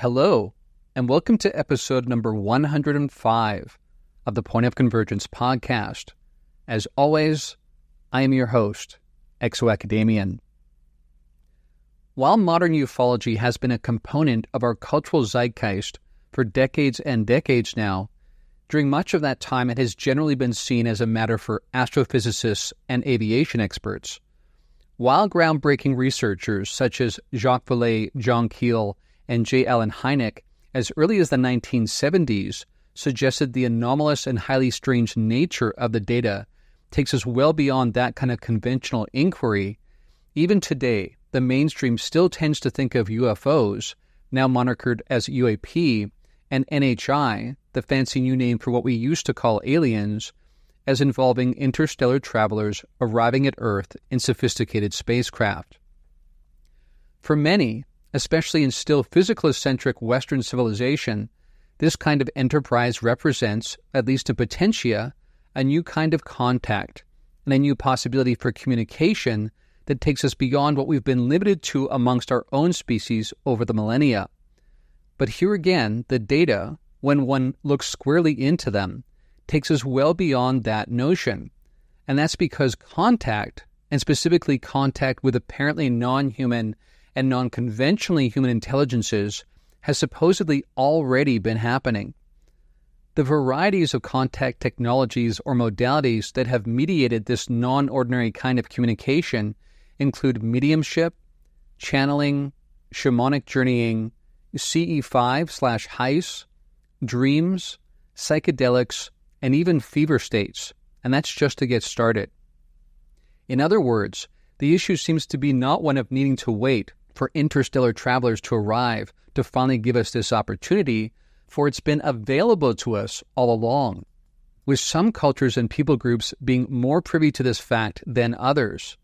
Hello, and welcome to episode number 105 of the Point of Convergence podcast. As always, I am your host, ExoAcademian. While modern ufology has been a component of our cultural zeitgeist for decades and decades now, during much of that time it has generally been seen as a matter for astrophysicists and aviation experts. While groundbreaking researchers such as Jacques Vallee, Keel and J. Hynek, as early as the 1970s, suggested the anomalous and highly strange nature of the data takes us well beyond that kind of conventional inquiry, even today, the mainstream still tends to think of UFOs, now monikered as UAP, and NHI, the fancy new name for what we used to call aliens, as involving interstellar travelers arriving at Earth in sophisticated spacecraft. For many, especially in still physicalist-centric Western civilization, this kind of enterprise represents, at least in potentia, a new kind of contact and a new possibility for communication that takes us beyond what we've been limited to amongst our own species over the millennia. But here again, the data, when one looks squarely into them, takes us well beyond that notion. And that's because contact, and specifically contact with apparently non-human and non-conventionally human intelligences, has supposedly already been happening. The varieties of contact technologies or modalities that have mediated this non-ordinary kind of communication include mediumship, channeling, shamanic journeying, CE5/HEIS, dreams, psychedelics, and even fever states, and that's just to get started. In other words, the issue seems to be not one of needing to wait for interstellar travelers to arrive to finally give us this opportunity, for it's been available to us all along, with some cultures and people groups being more privy to this fact than others.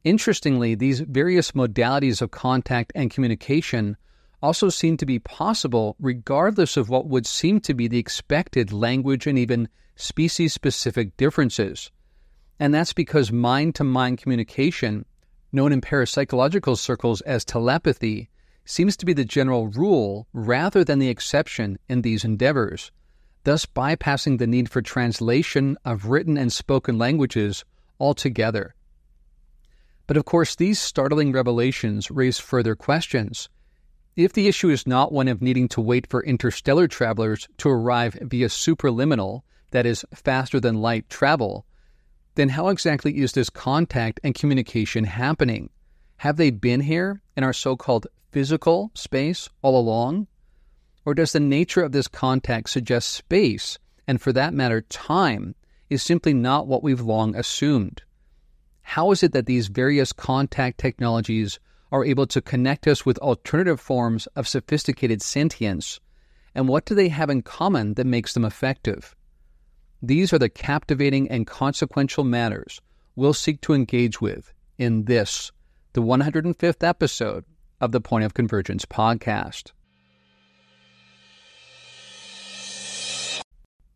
Interestingly, these various modalities of contact and communication also seem to be possible regardless of what would seem to be the expected language and even species-specific differences. And that's because mind-to-mind communication, known in parapsychological circles as telepathy, seems to be the general rule rather than the exception in these endeavors, thus bypassing the need for translation of written and spoken languages altogether. But of course, these startling revelations raise further questions. If the issue is not one of needing to wait for interstellar travelers to arrive via superliminal, that is, faster than light travel, then how exactly is this contact and communication happening? Have they been here in our so-called physical space all along? Or does the nature of this contact suggest space, and for that matter time, is simply not what we've long assumed? How is it that these various contact technologies are able to connect us with alternative forms of sophisticated sentience, and what do they have in common that makes them effective? These are the captivating and consequential matters we'll seek to engage with in this, the 105th episode of the Point of Convergence podcast.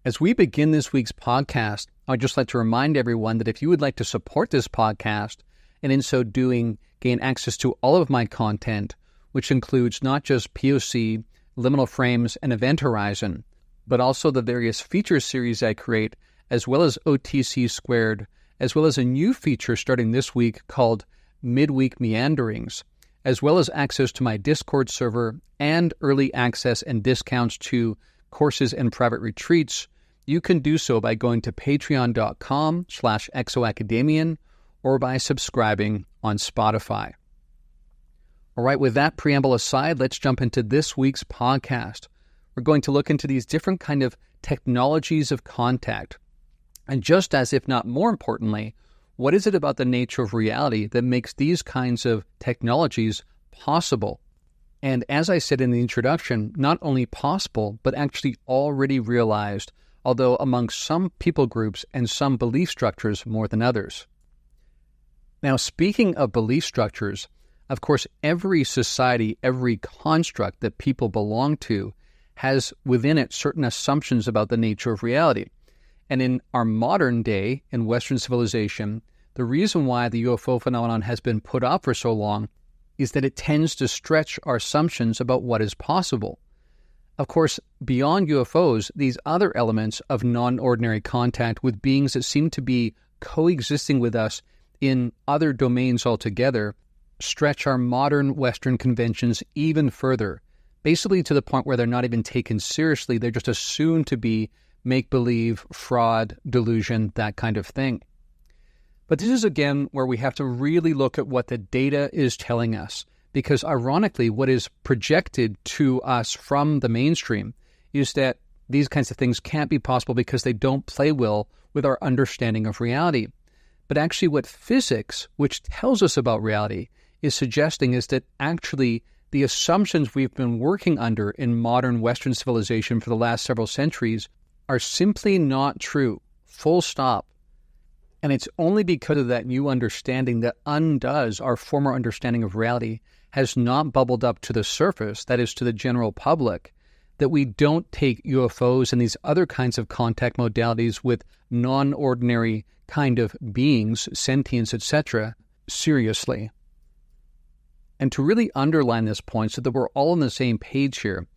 As we begin this week's podcast, I'd just like to remind everyone that if you would like to support this podcast, and in so doing gain access to all of my content, which includes not just POC, liminal frames, and event horizon, but also the various feature series I create, as well as OTC Squared, as well as a new feature starting this week called Midweek Meanderings, as well as access to my Discord server and early access and discounts to courses and private retreats, you can do so by going to patreon.com/ExoAcademian or by subscribing on Spotify. All right, with that preamble aside, let's jump into this week's podcast. We're going to look into these different kind of technologies of contact. And just as, if not more importantly, what is it about the nature of reality that makes these kinds of technologies possible? And as I said in the introduction, not only possible, but actually already realized, although among some people groups and some belief structures more than others. Now, speaking of belief structures, of course, every society, every construct that people belong to has within it certain assumptions about the nature of reality. And in our modern day, in Western civilization, the reason why the UFO phenomenon has been put off for so long is that it tends to stretch our assumptions about what is possible. Of course, beyond UFOs, these other elements of non-ordinary contact with beings that seem to be coexisting with us in other domains altogether stretch our modern Western conventions even further, basically to the point where they're not even taken seriously. They're just assumed to be make-believe, fraud, delusion, that kind of thing. But this is, again, where we have to really look at what the data is telling us, because ironically, what is projected to us from the mainstream is that these kinds of things can't be possible because they don't play well with our understanding of reality. But actually what physics, which tells us about reality, is suggesting is that actually the assumptions we've been working under in modern Western civilization for the last several centuries are simply not true, full stop. And it's only because of that new understanding that undoes our former understanding of reality, has not bubbled up to the surface, that is to the general public, that we don't take UFOs and these other kinds of contact modalities with non-ordinary kind of beings, sentience, etc., seriously. And to really underline this point so that we're all on the same page here,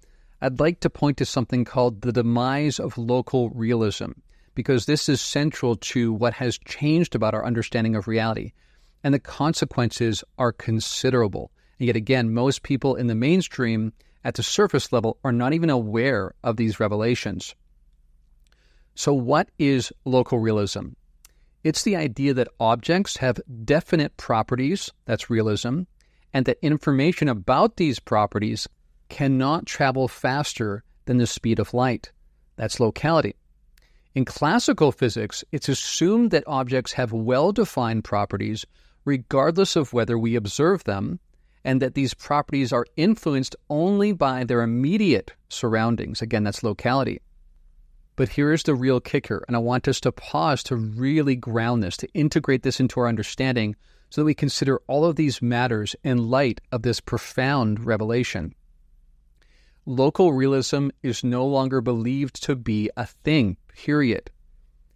I'd like to point to something called the demise of local realism, because this is central to what has changed about our understanding of reality, and the consequences are considerable. And yet again, most people in the mainstream at the surface level are not even aware of these revelations. So what is local realism? It's the idea that objects have definite properties, that's realism, and that information about these properties cannot travel faster than the speed of light. That's locality. In classical physics, it's assumed that objects have well-defined properties regardless of whether we observe them, and that these properties are influenced only by their immediate surroundings. Again, that's locality. But here's the real kicker, and I want us to pause to really ground this, to integrate this into our understanding so that we consider all of these matters in light of this profound revelation. Local realism is no longer believed to be a thing, period.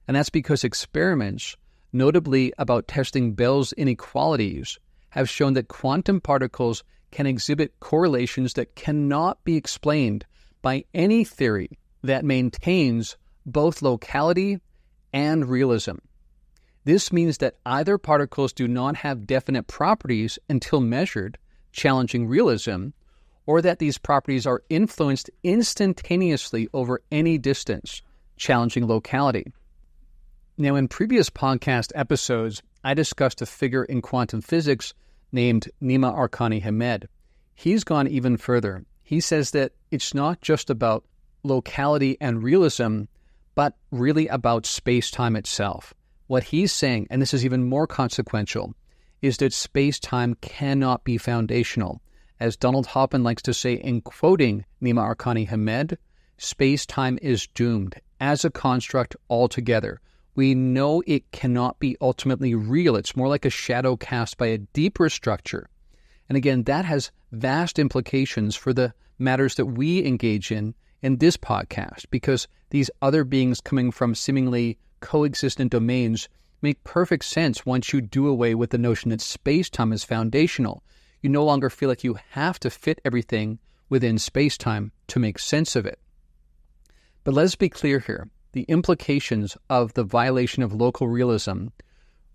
And that's because experiments, notably about testing Bell's inequalities, have shown that quantum particles can exhibit correlations that cannot be explained by any theory that maintains both locality and realism. This means that either particles do not have definite properties until measured, challenging realism, or that these properties are influenced instantaneously over any distance, challenging locality. Now, in previous podcast episodes, I discussed a figure in quantum physics named Nima Arkani-Hamed. He's gone even further. He says that it's not just about locality and realism, but really about space-time itself. What he's saying, and this is even more consequential, is that space-time cannot be foundational. As Donald Hoffman likes to say in quoting Nima Arkani-Hamed, space-time is doomed as a construct altogether. We know it cannot be ultimately real. It's more like a shadow cast by a deeper structure. And again, that has vast implications for the matters that we engage in this podcast, because these other beings coming from seemingly coexistent domains make perfect sense once you do away with the notion that space-time is foundational. You no longer feel like you have to fit everything within space-time to make sense of it. But let's be clear here. The implications of the violation of local realism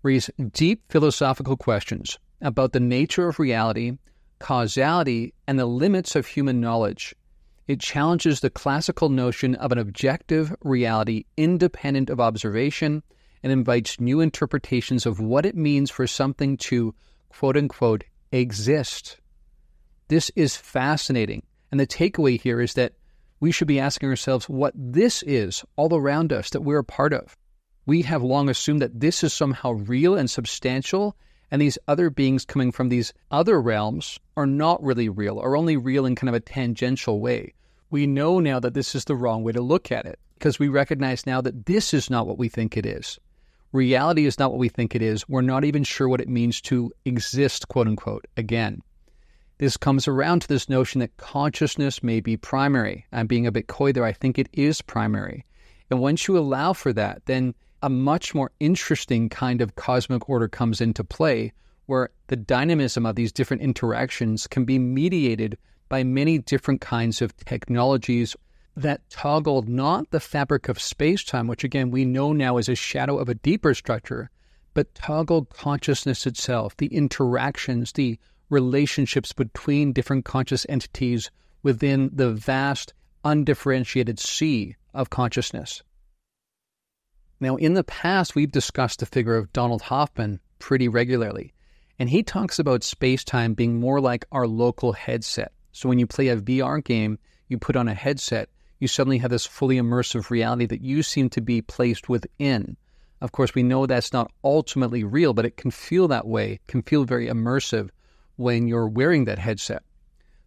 raise deep philosophical questions about the nature of reality, causality, and the limits of human knowledge. It challenges the classical notion of an objective reality independent of observation and invites new interpretations of what it means for something to, quote-unquote, exist. This is fascinating, and the takeaway here is that we should be asking ourselves what this is all around us that we're a part of. We have long assumed that this is somehow real and substantial, and these other beings coming from these other realms are not really real, or only real in kind of a tangential way. We know now that this is the wrong way to look at it, because we recognize now that this is not what we think it is. Reality is not what we think it is. We're not even sure what it means to exist, quote-unquote, again. This comes around to this notion that consciousness may be primary. I'm being a bit coy there. I think it is primary. And once you allow for that, then a much more interesting kind of cosmic order comes into play, where the dynamism of these different interactions can be mediated by many different kinds of technologies that toggle not the fabric of space-time, which again we know now is a shadow of a deeper structure, but toggle consciousness itself, the interactions, the relationships between different conscious entities within the vast, undifferentiated sea of consciousness. Now, in the past, we've discussed the figure of Donald Hoffman pretty regularly, and he talks about space-time being more like our local headset. So when you play a VR game, you put on a headset, you suddenly have this fully immersive reality that you seem to be placed within. Of course, we know that's not ultimately real, but it can feel that way, can feel very immersive when you're wearing that headset.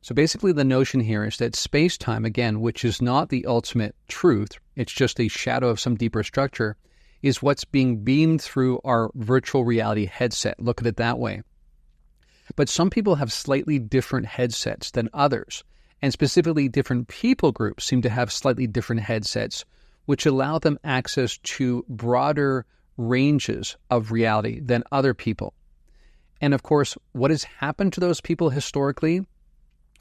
So basically the notion here is that space-time, again, which is not the ultimate truth, it's just a shadow of some deeper structure, is what's being beamed through our virtual reality headset. Look at it that way. But some people have slightly different headsets than others, and specifically different people groups seem to have slightly different headsets, which allow them access to broader ranges of reality than other people. And of course, what has happened to those people historically?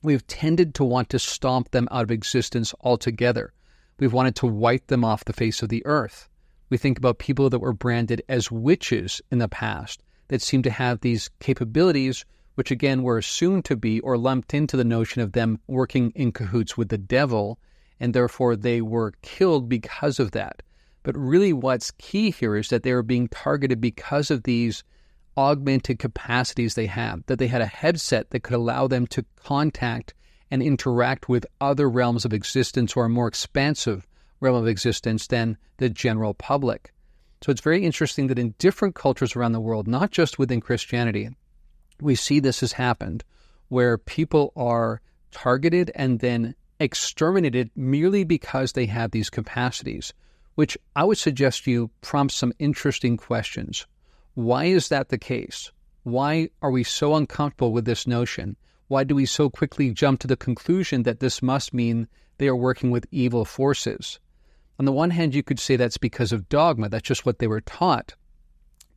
We've tended to want to stomp them out of existence altogether. We've wanted to wipe them off the face of the earth. We think about people that were branded as witches in the past that seem to have these capabilities, which again were assumed to be or lumped into the notion of them working in cahoots with the devil, and therefore they were killed because of that. But really what's key here is that they were being targeted because of these augmented capacities they have, that they had a headset that could allow them to contact and interact with other realms of existence or a more expansive realm of existence than the general public. So it's very interesting that in different cultures around the world, not just within Christianity, we see this has happened, where people are targeted and then exterminated merely because they have these capacities, which I would suggest you prompts some interesting questions. Why is that the case? Why are we so uncomfortable with this notion? Why do we so quickly jump to the conclusion that this must mean they are working with evil forces? On the one hand, you could say that's because of dogma. That's just what they were taught.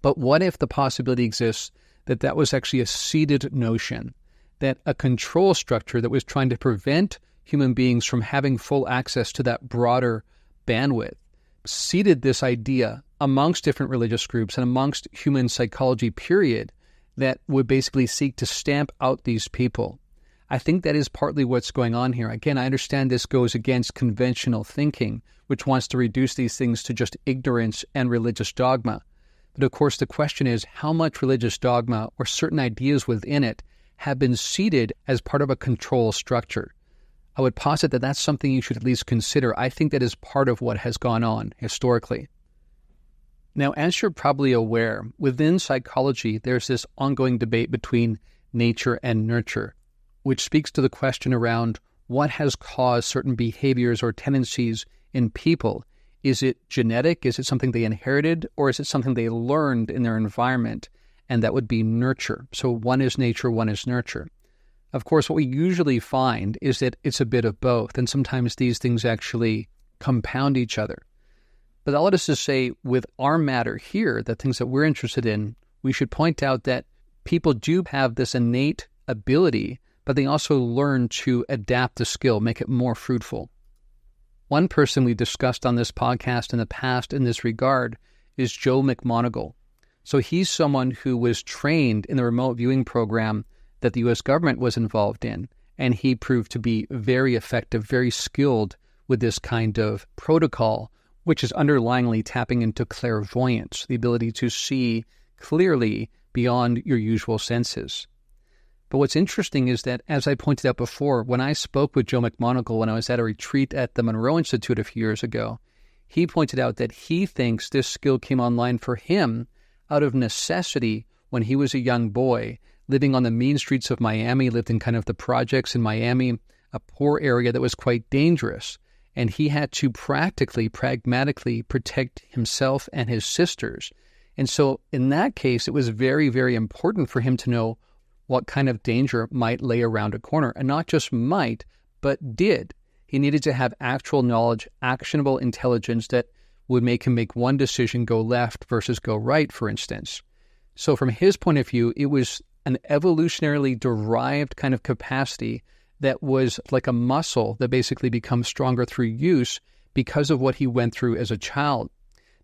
But what if the possibility exists that that was actually a seeded notion, that a control structure that was trying to prevent human beings from having full access to that broader bandwidth seeded this idea amongst different religious groups and amongst human psychology, period, that would basically seek to stamp out these people? I think that is partly what's going on here. Again, I understand this goes against conventional thinking, which wants to reduce these things to just ignorance and religious dogma. But of course, the question is how much religious dogma or certain ideas within it have been seeded as part of a control structure. I would posit that that's something you should at least consider. I think that is part of what has gone on historically. Now, as you're probably aware, within psychology, there's this ongoing debate between nature and nurture, which speaks to the question around what has caused certain behaviors or tendencies in people. Is it genetic? Is it something they inherited? Or is it something they learned in their environment? And that would be nurture. So one is nature, one is nurture. Of course, what we usually find is that it's a bit of both, and sometimes these things actually compound each other. But all it is to say, with our matter here, the things that we're interested in, we should point out that people do have this innate ability, but they also learn to adapt the skill, make it more fruitful. One person we discussed on this podcast in the past in this regard is Joe McMoneagle. So he's someone who was trained in the remote viewing program that the U.S. government was involved in, and he proved to be very effective, very skilled with this kind of protocol, which is underlyingly tapping into clairvoyance, the ability to see clearly beyond your usual senses. But what's interesting is that, as I pointed out before, when I spoke with Joe McMoneagle when I was at a retreat at the Monroe Institute a few years ago, he pointed out that he thinks this skill came online for him out of necessity when he was a young boy, living on the mean streets of Miami, lived in kind of the projects in Miami, a poor area that was quite dangerous. And he had to pragmatically protect himself and his sisters. And so in that case, it was very, very important for him to know what kind of danger might lay around a corner. And not just might, but did. He needed to have actual knowledge, actionable intelligence that would make him make one decision go left versus go right, for instance. So from his point of view, it was an evolutionarily derived kind of capacity that was like a muscle that basically becomes stronger through use because of what he went through as a child.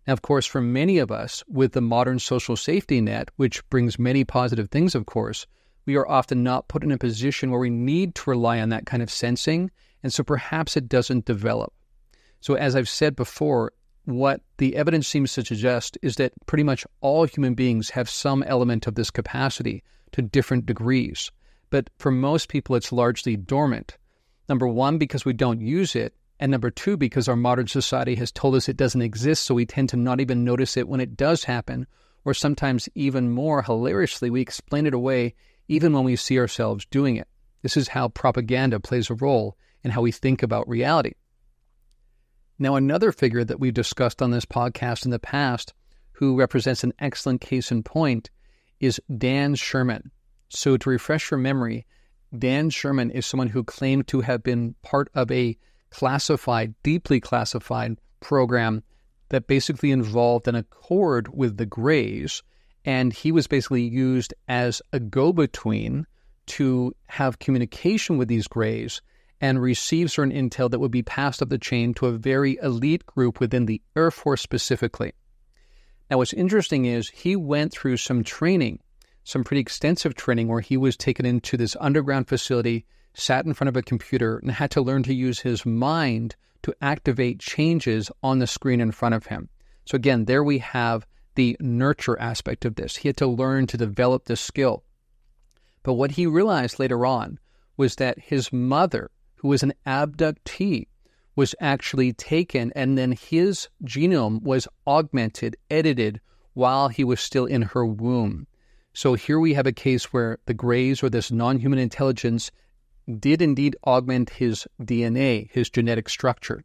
Now, of course, for many of us, with the modern social safety net, which brings many positive things, of course, we are often not put in a position where we need to rely on that kind of sensing, and so perhaps it doesn't develop. So as I've said before, what the evidence seems to suggest is that pretty much all human beings have some element of this capacity to different degrees. But for most people, it's largely dormant. Number one, because we don't use it, and number two, because our modern society has told us it doesn't exist, so we tend to not even notice it when it does happen, or sometimes even more hilariously, we explain it away even when we see ourselves doing it. This is how propaganda plays a role in how we think about reality. Now, another figure that we've discussed on this podcast in the past, who represents an excellent case in point, is Dan Sherman. So to refresh your memory, Dan Sherman is someone who claimed to have been part of a classified, deeply classified program that basically involved an accord with the Greys, and he was basically used as a go-between to have communication with these Greys and receive certain intel that would be passed up the chain to a very elite group within the Air Force specifically. Now, what's interesting is he went through some training, some pretty extensive training, where he was taken into this underground facility, sat in front of a computer, and had to learn to use his mind to activate changes on the screen in front of him. So again, there we have the nurture aspect of this. He had to learn to develop this skill. But what he realized later on was that his mother, who was an abductee, was actually taken, and then his genome was augmented, edited, while he was still in her womb. So here we have a case where the Greys, or this non-human intelligence, did indeed augment his DNA, his genetic structure.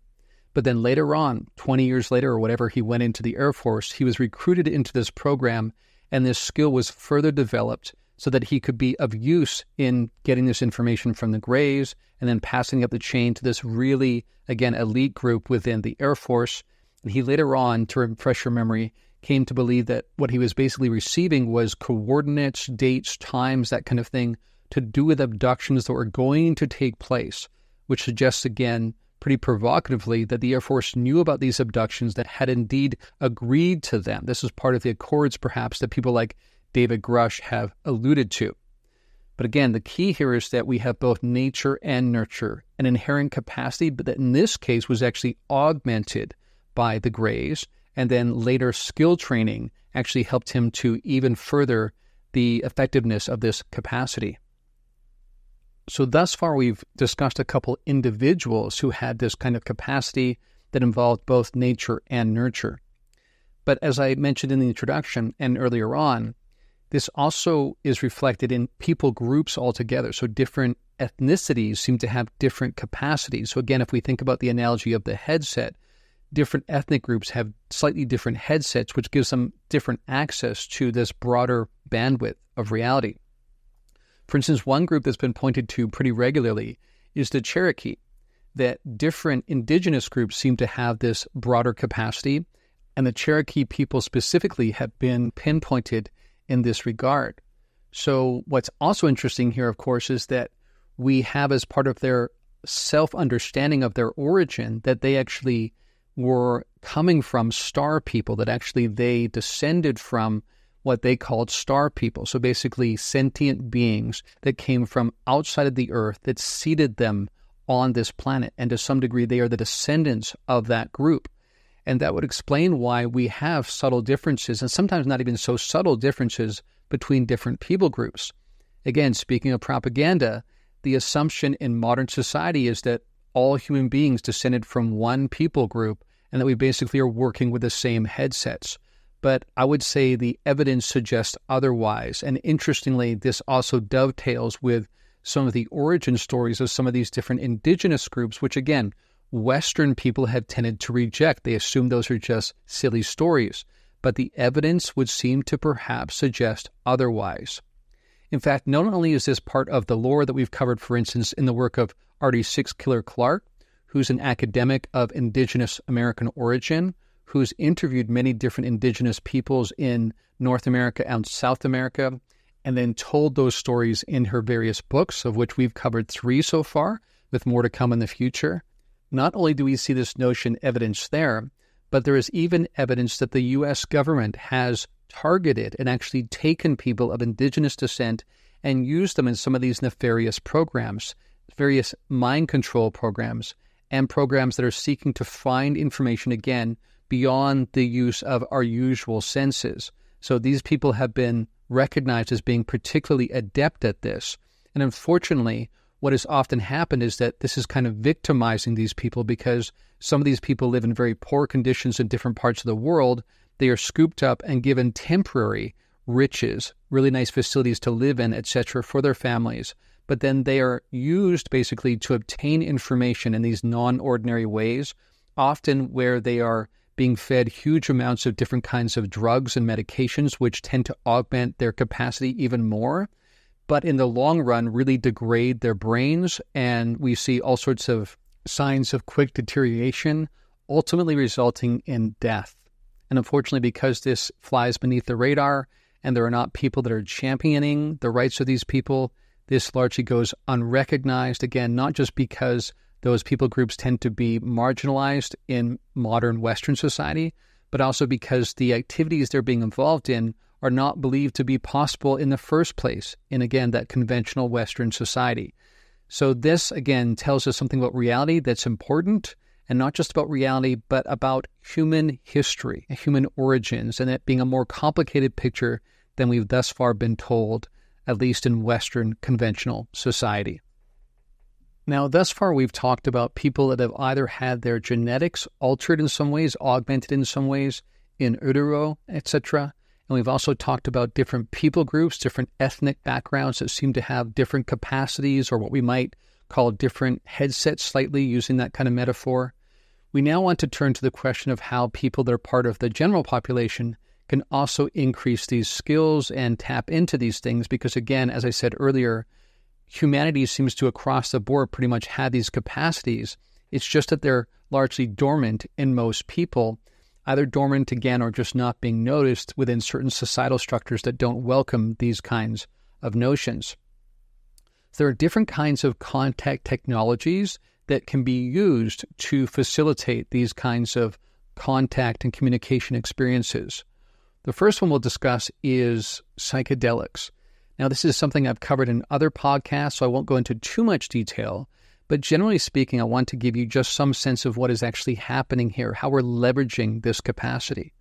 But then later on, 20 years later or whatever, he went into the Air Force. He was recruited into this program, and this skill was further developed so that he could be of use in getting this information from the Greys and then passing up the chain to this really, again, elite group within the Air Force. And he later on, to refresh your memory, came to believe that what he was basically receiving was coordinates, dates, times, that kind of thing, to do with abductions that were going to take place, which suggests, again, pretty provocatively, that the Air Force knew about these abductions, that had indeed agreed to them. This is part of the accords, perhaps, that people like David Grush have alluded to. But again, the key here is that we have both nature and nurture, an inherent capacity, but that in this case was actually augmented by the Greys, and then later skill training actually helped him to even further the effectiveness of this capacity. So thus far, we've discussed a couple individuals who had this kind of capacity that involved both nature and nurture. But as I mentioned in the introduction and earlier on, this also is reflected in people groups altogether. So different ethnicities seem to have different capacities. So again, if we think about the analogy of the headset, different ethnic groups have slightly different headsets, which gives them different access to this broader bandwidth of reality. For instance, one group that's been pointed to pretty regularly is the Cherokee, that different indigenous groups seem to have this broader capacity, and the Cherokee people specifically have been pinpointed in this regard. So what's also interesting here, of course, is that we have, as part of their self-understanding of their origin, that they actually were coming from star people, that actually they descended from what they called star people. So basically sentient beings that came from outside of the earth that seeded them on this planet. And to some degree, they are the descendants of that group. And that would explain why we have subtle differences, and sometimes not even so subtle differences, between different people groups. Again, speaking of propaganda, the assumption in modern society is that all human beings descended from one people group and that we basically are working with the same headsets. But I would say the evidence suggests otherwise. And interestingly, this also dovetails with some of the origin stories of some of these different indigenous groups, which again, Western people have tended to reject. They assume those are just silly stories. But the evidence would seem to perhaps suggest otherwise. In fact, not only is this part of the lore that we've covered, for instance, in the work of R.D. Six Killer Clark, who's an academic of indigenous American origin, who's interviewed many different indigenous peoples in North America and South America, and then told those stories in her various books, of which we've covered 3 so far, with more to come in the future. Not only do we see this notion evidence there, but there is even evidence that the U.S. government has targeted and actually taken people of indigenous descent and used them in some of these nefarious programs, various mind control programs, and programs that are seeking to find information, again, beyond the use of our usual senses. So these people have been recognized as being particularly adept at this. And unfortunately, what has often happened is that this is kind of victimizing these people, because some of these people live in very poor conditions in different parts of the world. They are scooped up and given temporary riches, really nice facilities to live in, etc., for their families. But then they are used basically to obtain information in these non-ordinary ways, often where they are being fed huge amounts of different kinds of drugs and medications, which tend to augment their capacity even more, but in the long run really degrade their brains. And we see all sorts of signs of quick deterioration, ultimately resulting in death. And unfortunately, because this flies beneath the radar and there are not people that are championing the rights of these people, this largely goes unrecognized, again, not just because those people groups tend to be marginalized in modern Western society, but also because the activities they're being involved in are not believed to be possible in the first place in, again, that conventional Western society. So this, again, tells us something about reality that's important, and not just about reality, but about human history, human origins, and it being a more complicated picture than we've thus far been told, at least in Western conventional society. Now, thus far, we've talked about people that have either had their genetics altered in some ways, augmented in some ways, in utero, etc. And we've also talked about different people groups, different ethnic backgrounds that seem to have different capacities, or what we might call different headsets, slightly using that kind of metaphor. We now want to turn to the question of how people that are part of the general population can also increase these skills and tap into these things, because again, as I said earlier, humanity seems to across the board pretty much have these capacities. It's just that they're largely dormant in most people, either dormant again or just not being noticed within certain societal structures that don't welcome these kinds of notions. There are different kinds of contact technologies that can be used to facilitate these kinds of contact and communication experiences. The first one we'll discuss is psychedelics. Now, this is something I've covered in other podcasts, so I won't go into too much detail, but generally speaking, I want to give you just some sense of what is actually happening here, how we're leveraging this capacity.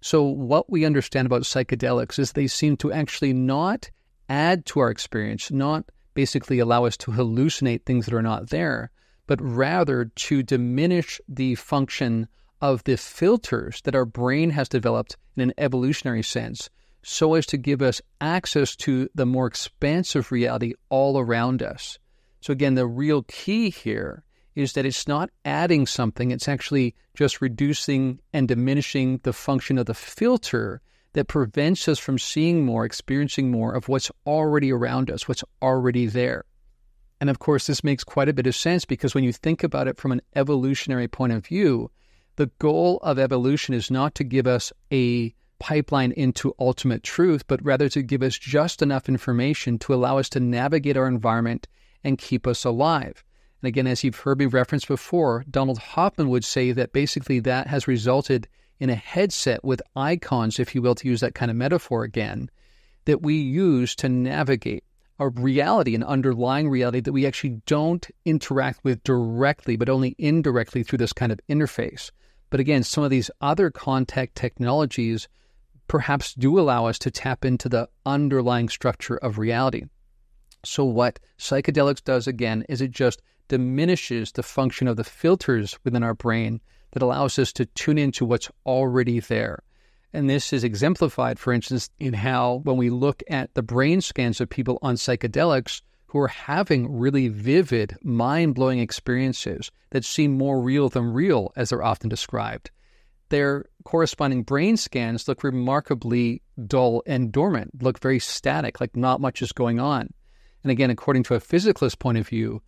So what we understand about psychedelics is they seem to actually not add to our experience, not basically allow us to hallucinate things that are not there, but rather to diminish the function of the filters that our brain has developed in an evolutionary sense, so as to give us access to the more expansive reality all around us. So again, the real key here is that it's not adding something, it's actually just reducing and diminishing the function of the filter that prevents us from seeing more, experiencing more of what's already around us, what's already there. And of course, this makes quite a bit of sense, because when you think about it from an evolutionary point of view, the goal of evolution is not to give us a pipeline into ultimate truth, but rather to give us just enough information to allow us to navigate our environment and keep us alive. And again, as you've heard me reference before, Donald Hoffman would say that basically that has resulted in a headset with icons, if you will, to use that kind of metaphor again, that we use to navigate a reality, an underlying reality that we actually don't interact with directly, but only indirectly through this kind of interface. But again, some of these other contact technologies perhaps do allow us to tap into the underlying structure of reality. So what psychedelics does, again, is it just diminishes the function of the filters within our brain that allows us to tune into what's already there. And this is exemplified, for instance, in how when we look at the brain scans of people on psychedelics who are having really vivid, mind-blowing experiences that seem more real than real, as they're often described, their corresponding brain scans look remarkably dull and dormant, look very static, like not much is going on. And again, according to a physicalist point of view,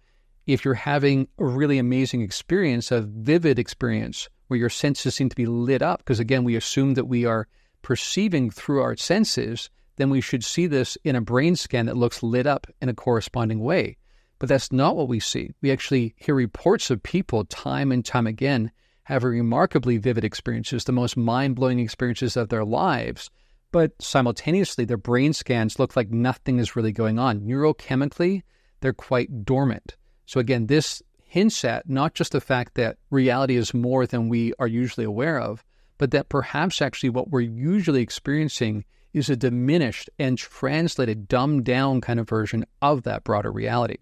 if you're having a really amazing experience, a vivid experience, where your senses seem to be lit up, because again, we assume that we are perceiving through our senses, then we should see this in a brain scan that looks lit up in a corresponding way. But that's not what we see. We actually hear reports of people time and time again having remarkably vivid experiences, the most mind-blowing experiences of their lives, but simultaneously their brain scans look like nothing is really going on. Neurochemically, they're quite dormant. So again, this hints at not just the fact that reality is more than we are usually aware of, but that perhaps actually what we're usually experiencing is a diminished and translated, dumbed down kind of version of that broader reality.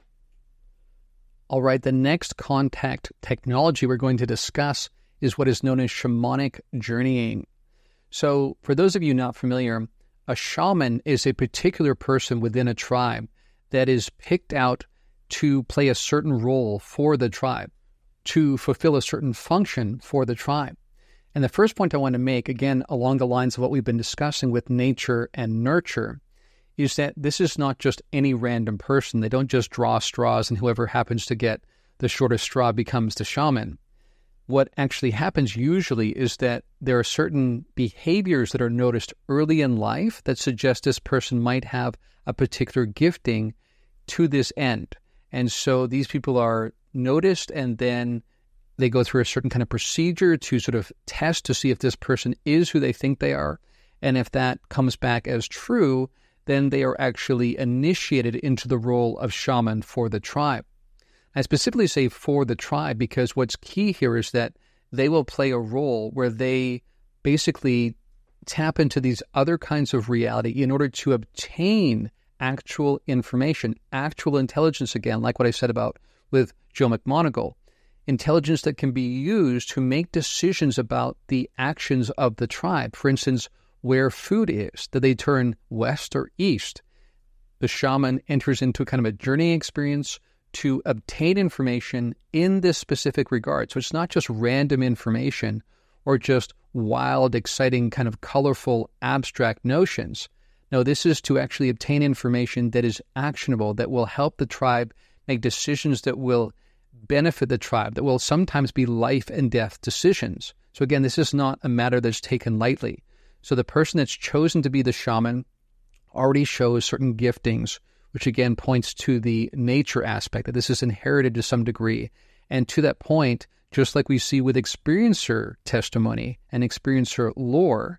All right, the next contact technology we're going to discuss is what is known as shamanic journeying. So for those of you not familiar, a shaman is a particular person within a tribe that is picked out to play a certain role for the tribe, to fulfill a certain function for the tribe. And the first point I want to make, again, along the lines of what we've been discussing with nature and nurture, is that this is not just any random person. They don't just draw straws and whoever happens to get the shortest straw becomes the shaman. What actually happens usually is that there are certain behaviors that are noticed early in life that suggest this person might have a particular gifting to this end. And so these people are noticed, and then they go through a certain kind of procedure to sort of test to see if this person is who they think they are. And if that comes back as true, then they are actually initiated into the role of shaman for the tribe. I specifically say for the tribe because what's key here is that they will play a role where they basically tap into these other kinds of reality in order to obtain actual information, actual intelligence, again, like what I said about with Joe McMoneagle, intelligence that can be used to make decisions about the actions of the tribe. For instance, where food is. Do they turn west or east? The shaman enters into kind of a journeying experience to obtain information in this specific regard. So it's not just random information or just wild, exciting, kind of colorful, abstract notions. No, this is to actually obtain information that is actionable, that will help the tribe make decisions that will benefit the tribe, that will sometimes be life and death decisions. So again, this is not a matter that's taken lightly. So the person that's chosen to be the shaman already shows certain giftings, which again points to the nature aspect, that this is inherited to some degree. And to that point, just like we see with experiencer testimony and experiencer lore,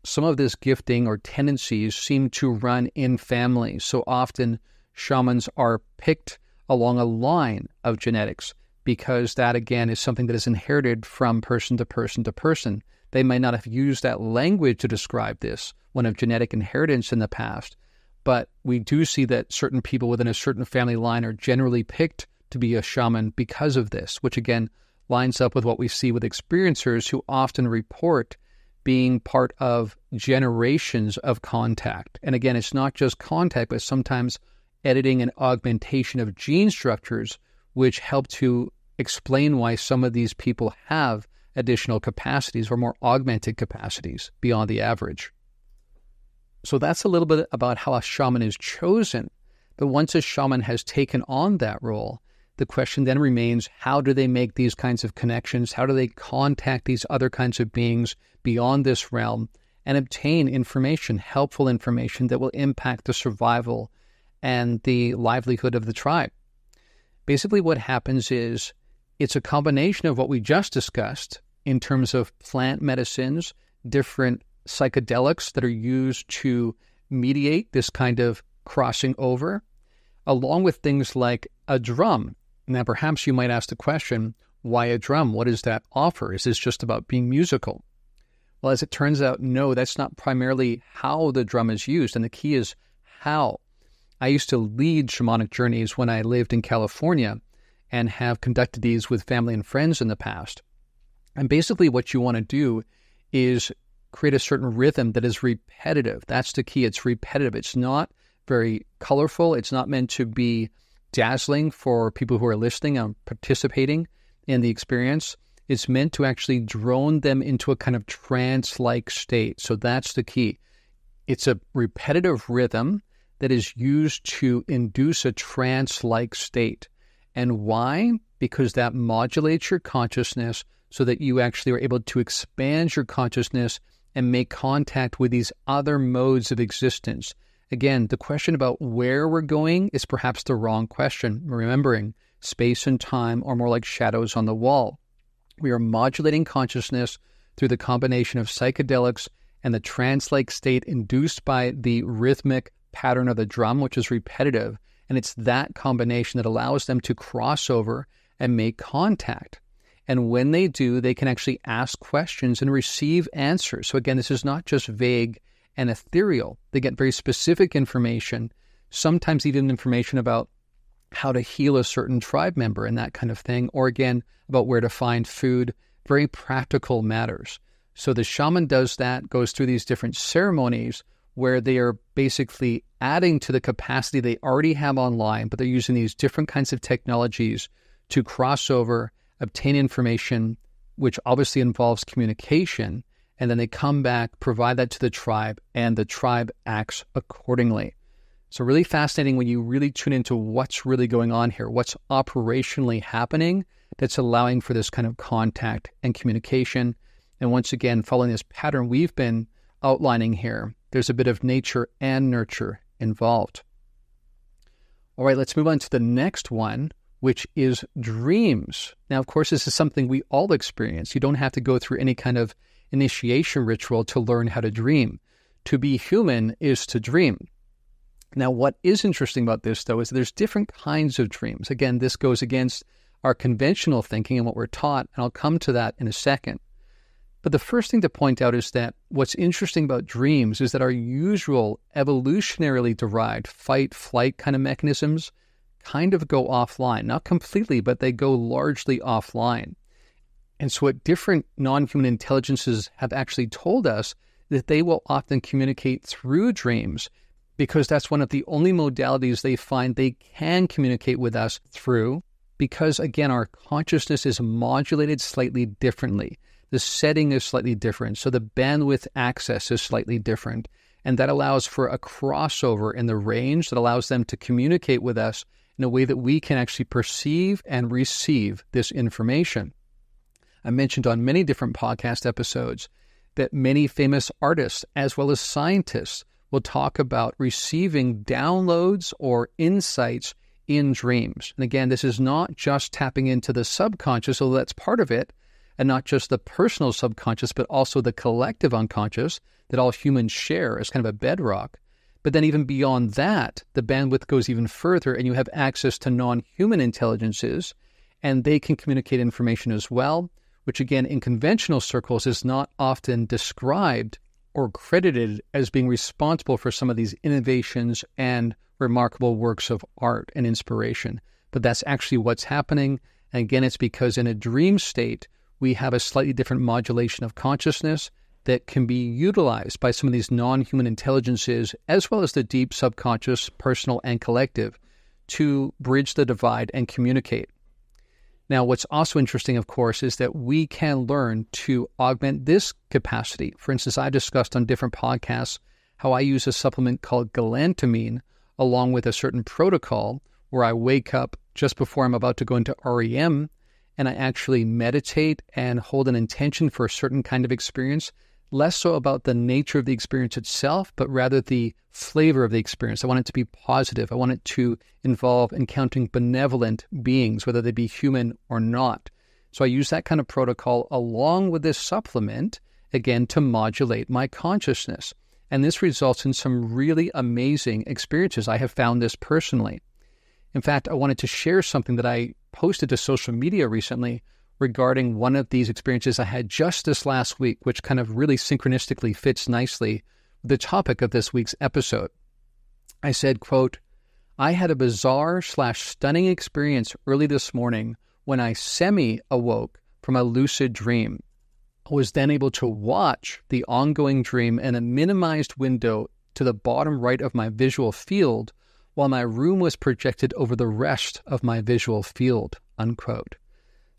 some of this gifting or tendencies seem to run in families. So often shamans are picked along a line of genetics because that, again, is something that is inherited from person to person to person. They might not have used that language to describe this, one of genetic inheritance in the past, but we do see that certain people within a certain family line are generally picked to be a shaman because of this, which again lines up with what we see with experiencers who often report being part of generations of contact. And again, it's not just contact, but sometimes editing and augmentation of gene structures, which help to explain why some of these people have additional capacities or more augmented capacities beyond the average. So that's a little bit about how a shaman is chosen. But once a shaman has taken on that role, the question then remains, how do they make these kinds of connections? How do they contact these other kinds of beings beyond this realm and obtain information, helpful information that will impact the survival and the livelihood of the tribe? Basically what happens is it's a combination of what we just discussed in terms of plant medicines, different psychedelics that are used to mediate this kind of crossing over, along with things like a drum. Now, perhaps you might ask the question, why a drum? What does that offer? Is this just about being musical? Well, as it turns out, no, that's not primarily how the drum is used, and the key is how. I used to lead shamanic journeys when I lived in California and have conducted these with family and friends in the past. And basically what you want to do is create a certain rhythm that is repetitive. That's the key. It's repetitive. It's not very colorful. It's not meant to be dazzling for people who are listening and participating in the experience. It's meant to actually drone them into a kind of trance-like state. So that's the key. It's a repetitive rhythm that is used to induce a trance-like state. And why? Because that modulates your consciousness so that you actually are able to expand your consciousness and make contact with these other modes of existence. Again, the question about where we're going is perhaps the wrong question. Remembering, space and time are more like shadows on the wall. We are modulating consciousness through the combination of psychedelics and the trance-like state induced by the rhythmic pattern of the drum, which is repetitive. And it's that combination that allows them to cross over and make contact. And when they do, they can actually ask questions and receive answers. So again, this is not just vague and ethereal. They get very specific information, sometimes even information about how to heal a certain tribe member and that kind of thing, or again, about where to find food, very practical matters. So the shaman does that, goes through these different ceremonies where they are basically adding to the capacity they already have online, but they're using these different kinds of technologies to cross over, obtain information, which obviously involves communication, and then they come back, provide that to the tribe, and the tribe acts accordingly. So really fascinating when you really tune into what's really going on here, what's operationally happening that's allowing for this kind of contact and communication. And once again, following this pattern we've been outlining here, there's a bit of nature and nurture involved. All right, let's move on to the next one, which is dreams. Now, of course, this is something we all experience. You don't have to go through any kind of initiation ritual to learn how to dream. To be human is to dream. Now, what is interesting about this, though, is there's different kinds of dreams. Again, this goes against our conventional thinking and what we're taught, and I'll come to that in a second. But the first thing to point out is that what's interesting about dreams is that our usual evolutionarily derived fight-flight kind of mechanisms kind of go offline. Not completely, but they go largely offline. And so what different non-human intelligences have actually told us that they will often communicate through dreams, because that's one of the only modalities they find they can communicate with us through, because, again, our consciousness is modulated slightly differently. The setting is slightly different, so the bandwidth access is slightly different, and that allows for a crossover in the range that allows them to communicate with us in a way that we can actually perceive and receive this information. I mentioned on many different podcast episodes that many famous artists, as well as scientists, will talk about receiving downloads or insights in dreams. And again, this is not just tapping into the subconscious, although that's part of it, and not just the personal subconscious, but also the collective unconscious that all humans share as kind of a bedrock. But then even beyond that, the bandwidth goes even further, and you have access to non-human intelligences, and they can communicate information as well, which again, in conventional circles, is not often described or credited as being responsible for some of these innovations and remarkable works of art and inspiration. But that's actually what's happening. And again, it's because in a dream state, we have a slightly different modulation of consciousness that can be utilized by some of these non-human intelligences, as well as the deep subconscious, personal and collective, to bridge the divide and communicate. Now, what's also interesting, of course, is that we can learn to augment this capacity. For instance, I discussed on different podcasts how I use a supplement called galantamine along with a certain protocol where I wake up just before I'm about to go into REM, and I actually meditate and hold an intention for a certain kind of experience, less so about the nature of the experience itself, but rather the flavor of the experience. I want it to be positive. I want it to involve encountering benevolent beings, whether they be human or not. So I use that kind of protocol along with this supplement, again, to modulate my consciousness. And this results in some really amazing experiences. I have found this personally. In fact, I wanted to share something that I posted to social media recently regarding one of these experiences I had just this last week, which kind of really synchronistically fits nicely with the topic of this week's episode. I said, quote, "I had a bizarre/stunning experience early this morning when I semi-awoke from a lucid dream. I was then able to watch the ongoing dream in a minimized window to the bottom right of my visual field while my room was projected over the rest of my visual field," unquote.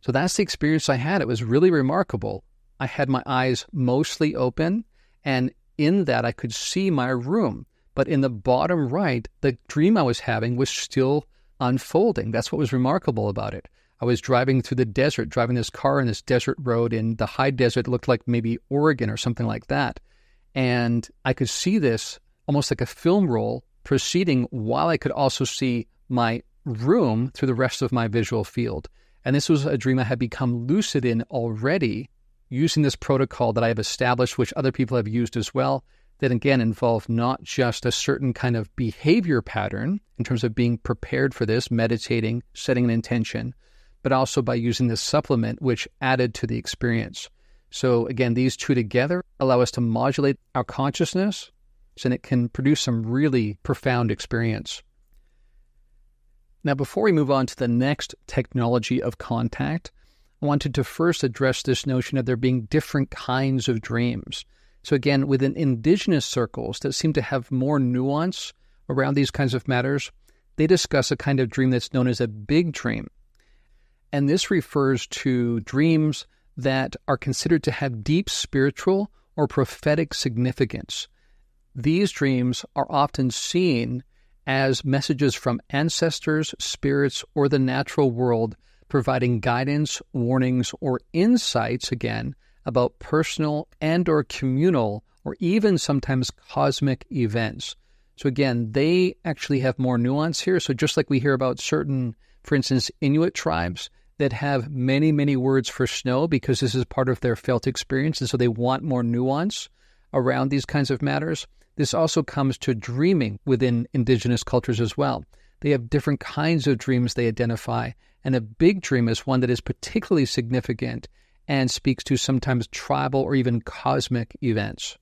So that's the experience I had. It was really remarkable. I had my eyes mostly open, and in that I could see my room. But in the bottom right, the dream I was having was still unfolding. That's what was remarkable about it. I was driving through the desert, driving this car in this desert road in the high desert. It looked like maybe Oregon or something like that. And I could see this almost like a film roll proceeding while I could also see my room through the rest of my visual field. And this was a dream I had become lucid in already using this protocol that I have established, which other people have used as well, that again involved not just a certain kind of behavior pattern in terms of being prepared for this, meditating, setting an intention, but also by using this supplement, which added to the experience. So again, these two together allow us to modulate our consciousness, and it can produce some really profound experience. Now, before we move on to the next technology of contact, I wanted to first address this notion of there being different kinds of dreams. So again, within indigenous circles that seem to have more nuance around these kinds of matters, they discuss a kind of dream that's known as a big dream. And this refers to dreams that are considered to have deep spiritual or prophetic significance. These dreams are often seen as messages from ancestors, spirits, or the natural world, providing guidance, warnings, or insights, again, about personal and or communal or even sometimes cosmic events. So again, they actually have more nuance here. So just like we hear about certain, for instance, Inuit tribes that have many, many words for snow because this is part of their felt experience, and so they want more nuance around these kinds of matters. This also comes to dreaming within indigenous cultures as well. They have different kinds of dreams they identify, and a big dream is one that is particularly significant and speaks to sometimes tribal or even cosmic events.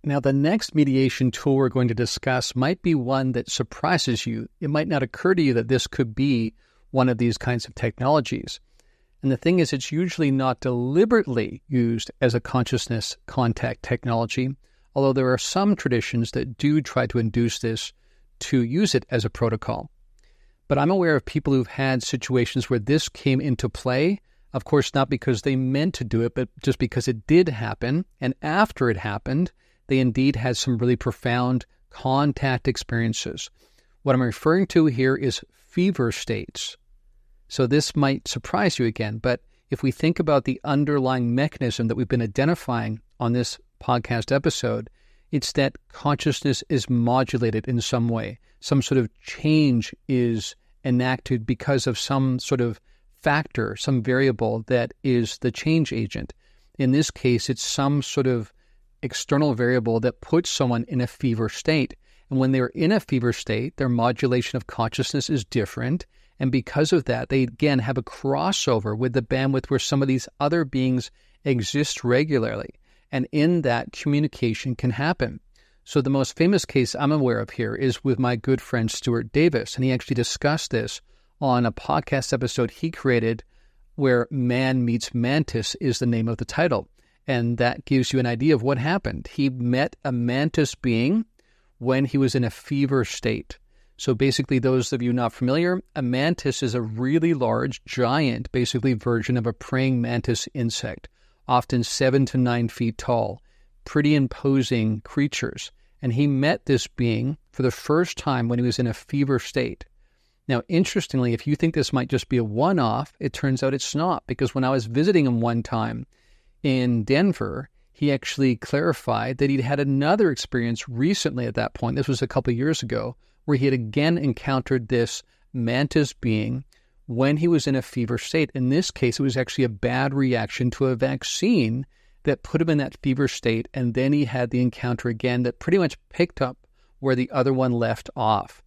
Now, the next mediation tool we're going to discuss might be one that surprises you. It might not occur to you that this could be one of these kinds of technologies. And the thing is, it's usually not deliberately used as a consciousness contact technology, although there are some traditions that do try to induce this to use it as a protocol. But I'm aware of people who've had situations where this came into play, of course, not because they meant to do it, but just because it did happen. And after it happened, they indeed had some really profound contact experiences. What I'm referring to here is fever states. So this might surprise you again, but if we think about the underlying mechanism that we've been identifying on this podcast episode, it's that consciousness is modulated in some way. Some sort of change is enacted because of some sort of factor, some variable that is the change agent. In this case, it's some sort of external variable that puts someone in a fever state. And when they're in a fever state, their modulation of consciousness is different. And because of that, they again have a crossover with the bandwidth where some of these other beings exist regularly. And in that, communication can happen. So the most famous case I'm aware of here is with my good friend Stuart Davis. And he actually discussed this on a podcast episode he created where Man Meets Mantis is the name of the title. And that gives you an idea of what happened. He met a mantis being when he was in a fever state. So basically, those of you not familiar, a mantis is a really large, giant, basically version of a praying mantis insect, often 7 to 9 feet tall, pretty imposing creatures. And he met this being for the first time when he was in a fever state. Now, interestingly, if you think this might just be a one-off, it turns out it's not, because when I was visiting him one time in Denver, he actually clarified that he'd had another experience recently at that point. This was a couple of years ago, where he had again encountered this mantis being when he was in a fever state. In this case, it was actually a bad reaction to a vaccine that put him in that fever state, and then he had the encounter again that pretty much picked up where the other one left off.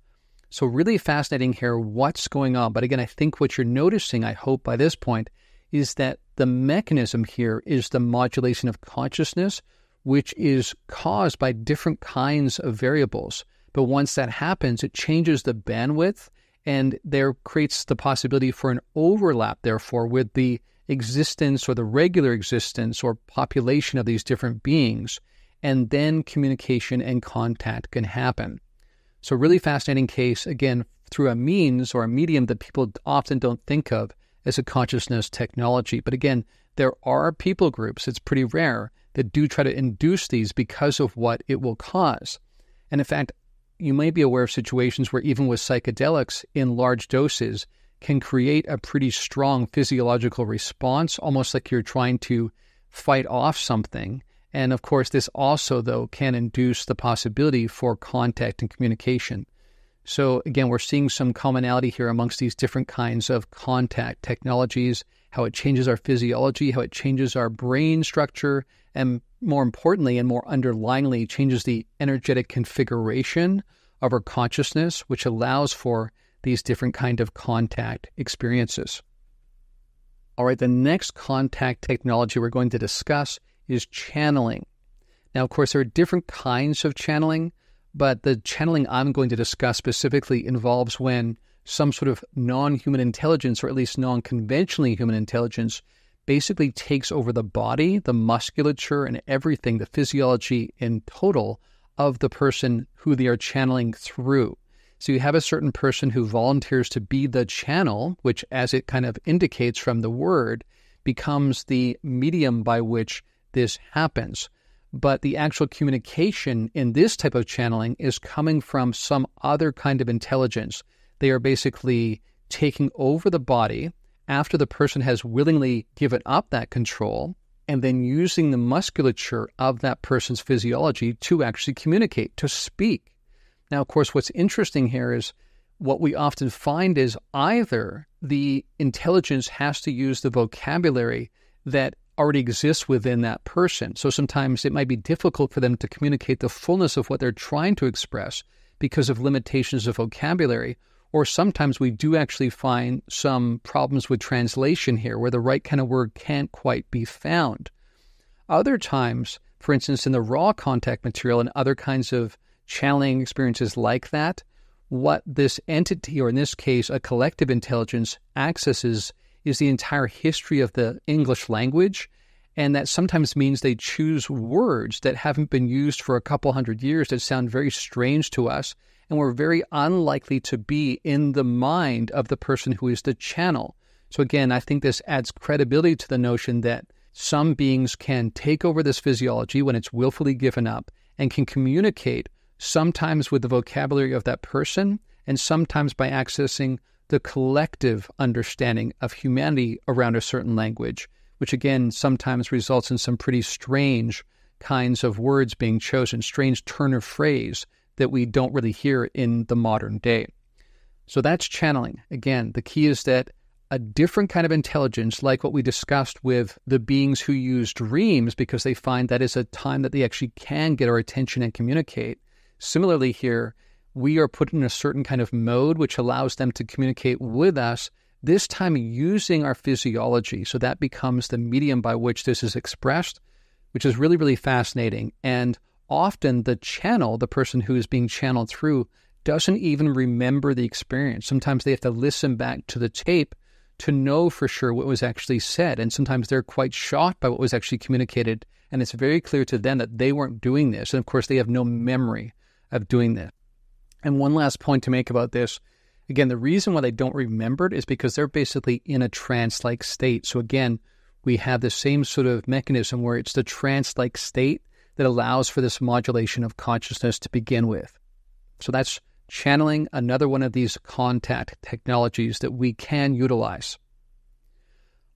So really fascinating here what's going on. But again, I think what you're noticing, I hope by this point, is that the mechanism here is the modulation of consciousness, which is caused by different kinds of variables. But once that happens, it changes the bandwidth, and there creates the possibility for an overlap, therefore, with the existence or the regular existence or population of these different beings, and then communication and contact can happen. So really fascinating case, again, through a means or a medium that people often don't think of as a consciousness technology. But again, there are people groups, it's pretty rare, that do try to induce these because of what it will cause. And in fact, you may be aware of situations where even with psychedelics in large doses can create a pretty strong physiological response, almost like you're trying to fight off something. And of course, this also, though, can induce the possibility for contact and communication. So again, we're seeing some commonality here amongst these different kinds of contact technologies, how it changes our physiology, how it changes our brain structure, and more importantly and more underlyingly, changes the energetic configuration of our consciousness, which allows for these different kind of contact experiences. All right, the next contact technology we're going to discuss is channeling. Now, of course, there are different kinds of channeling, but the channeling I'm going to discuss specifically involves when some sort of non-human intelligence, or at least non-conventionally human intelligence, basically takes over the body, the musculature, and everything, the physiology in total of the person who they are channeling through. So you have a certain person who volunteers to be the channel, which, as it kind of indicates from the word, becomes the medium by which this happens. But the actual communication in this type of channeling is coming from some other kind of intelligence. They are basically taking over the body after the person has willingly given up that control, and then using the musculature of that person's physiology to actually communicate, to speak. Now, of course, what's interesting here is what we often find is either the intelligence has to use the vocabulary that already exists within that person. So sometimes it might be difficult for them to communicate the fullness of what they're trying to express because of limitations of vocabulary. Or sometimes we do actually find some problems with translation here where the right kind of word can't quite be found. Other times, for instance, in the raw contact material and other kinds of channeling experiences like that, what this entity, or in this case, a collective intelligence, accesses is the entire history of the English language, and that sometimes means they choose words that haven't been used for a couple hundred years that sound very strange to us, and we're very unlikely to be in the mind of the person who is the channel. So again, I think this adds credibility to the notion that some beings can take over this physiology when it's willfully given up and can communicate sometimes with the vocabulary of that person and sometimes by accessing the collective understanding of humanity around a certain language, which again sometimes results in some pretty strange kinds of words being chosen, strange turn of phrase that we don't really hear in the modern day. So that's channeling. Again, the key is that a different kind of intelligence, like what we discussed with the beings who use dreams because they find that is a time that they actually can get our attention and communicate. Similarly here, we are put in a certain kind of mode which allows them to communicate with us, this time using our physiology. So that becomes the medium by which this is expressed, which is really, really fascinating. And often the channel, the person who is being channeled through, doesn't even remember the experience. Sometimes they have to listen back to the tape to know for sure what was actually said. And sometimes they're quite shocked by what was actually communicated. And it's very clear to them that they weren't doing this. And of course, they have no memory of doing this. And one last point to make about this, again, the reason why they don't remember it is because they're basically in a trance-like state. So again, we have the same sort of mechanism where it's the trance-like state that allows for this modulation of consciousness to begin with. So that's channeling, another one of these contact technologies that we can utilize.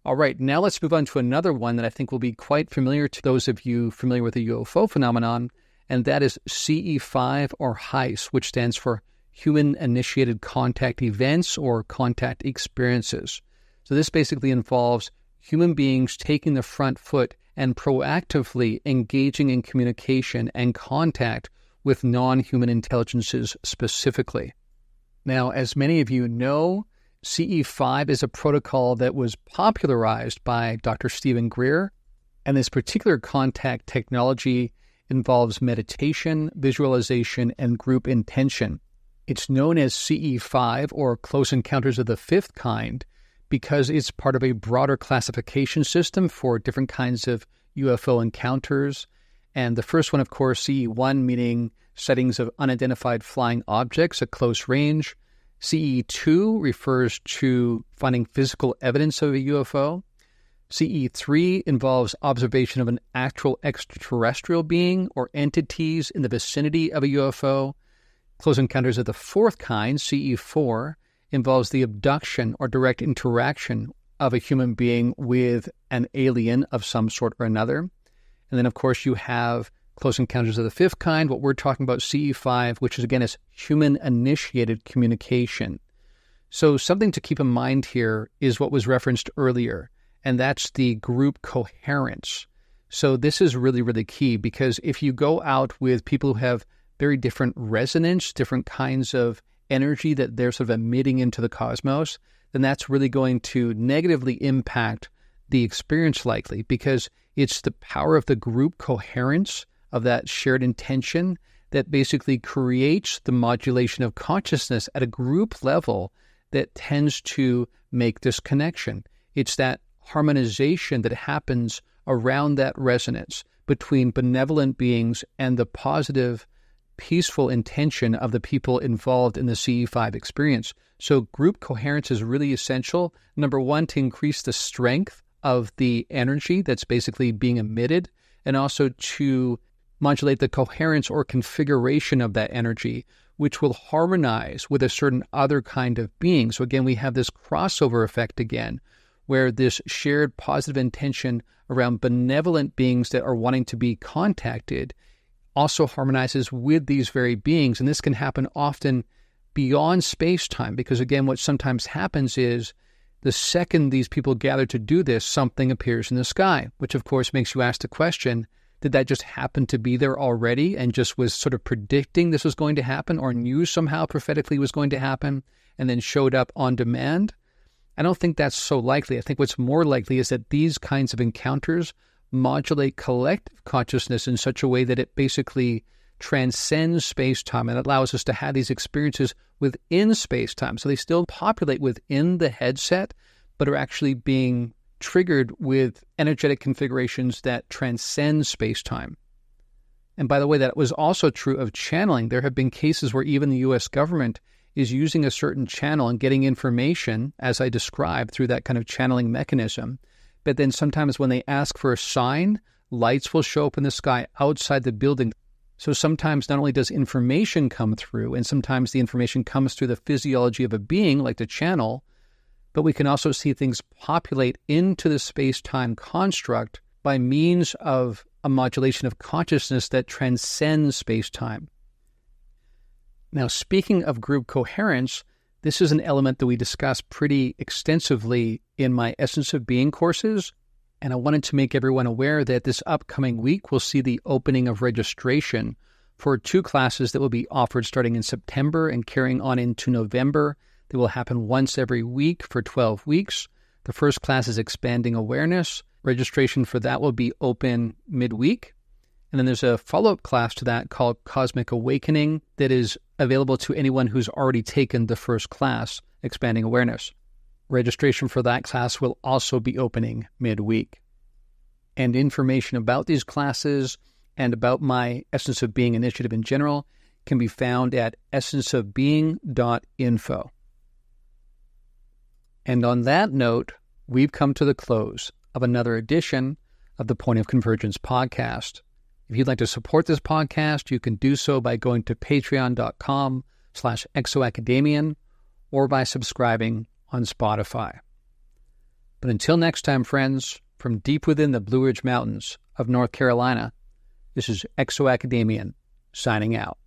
All right, now let's move on to another one that I think will be quite familiar to those of you familiar with the UFO phenomenon, and that is CE5 or HICE, which stands for Human-Initiated Contact Events or Contact Experiences. So this basically involves human beings taking the front foot and proactively engaging in communication and contact with non-human intelligences specifically. Now, as many of you know, CE5 is a protocol that was popularized by Dr. Stephen Greer, and this particular contact technology involves meditation, visualization, and group intention. It's known as CE5, or Close Encounters of the Fifth Kind, because it's part of a broader classification system for different kinds of UFO encounters. And the first one, of course, CE1, meaning sightings of unidentified flying objects at close range. CE2 refers to finding physical evidence of a UFO. CE3 involves observation of an actual extraterrestrial being or entities in the vicinity of a UFO. Close Encounters of the Fourth Kind, CE4, involves the abduction or direct interaction of a human being with an alien of some sort or another. And then, of course, you have Close Encounters of the Fifth Kind, what we're talking about, CE5, which is, again, is human-initiated communication. So something to keep in mind here is what was referenced earlier, and that's the group coherence. So this is really, really key, because if you go out with people who have very different resonance, different kinds of energy that they're sort of emitting into the cosmos, then that's really going to negatively impact the experience likely, because it's the power of the group coherence, of that shared intention, that basically creates the modulation of consciousness at a group level that tends to make this connection. It's that harmonization that happens around that resonance between benevolent beings and the positive, peaceful intention of the people involved in the CE5 experience. So group coherence is really essential. Number one, to increase the strength of the energy that's basically being emitted, and also to modulate the coherence or configuration of that energy, which will harmonize with a certain other kind of being. So again, we have this crossover effect again, where this shared positive intention around benevolent beings that are wanting to be contacted also harmonizes with these very beings. And this can happen often beyond space-time, because again, what sometimes happens is the second these people gather to do this, something appears in the sky, which of course makes you ask the question, did that just happen to be there already and just was sort of predicting this was going to happen, or knew somehow prophetically was going to happen and then showed up on demand? I don't think that's so likely. I think what's more likely is that these kinds of encounters modulate collective consciousness in such a way that it basically transcends space-time and allows us to have these experiences within space-time. So they still populate within the headset, but are actually being triggered with energetic configurations that transcend space-time. And by the way, that was also true of channeling. There have been cases where even the U.S. government is using a certain channel and getting information, as I described, through that kind of channeling mechanism. But then sometimes when they ask for a sign, lights will show up in the sky outside the building. So sometimes not only does information come through, and sometimes the information comes through the physiology of a being, like the channel, but we can also see things populate into the space-time construct by means of a modulation of consciousness that transcends space-time. Now, speaking of group coherence, this is an element that we discuss pretty extensively in my Essence of Being courses, and I wanted to make everyone aware that this upcoming week will see the opening of registration for 2 classes that will be offered starting in September and carrying on into November. They will happen once every week for 12 weeks. The first class is Expanding Awareness. Registration for that will be open midweek. And then there's a follow-up class to that called Cosmic Awakening that is available to anyone who's already taken the first class, Expanding Awareness. Registration for that class will also be opening midweek. And information about these classes and about my Essence of Being initiative in general can be found at essenceofbeing.info. And on that note, we've come to the close of another edition of the Point of Convergence podcast. If you'd like to support this podcast, you can do so by going to patreon.com/ExoAcademian or by subscribing on Spotify. But until next time, friends, from deep within the Blue Ridge Mountains of North Carolina, this is ExoAcademian signing out.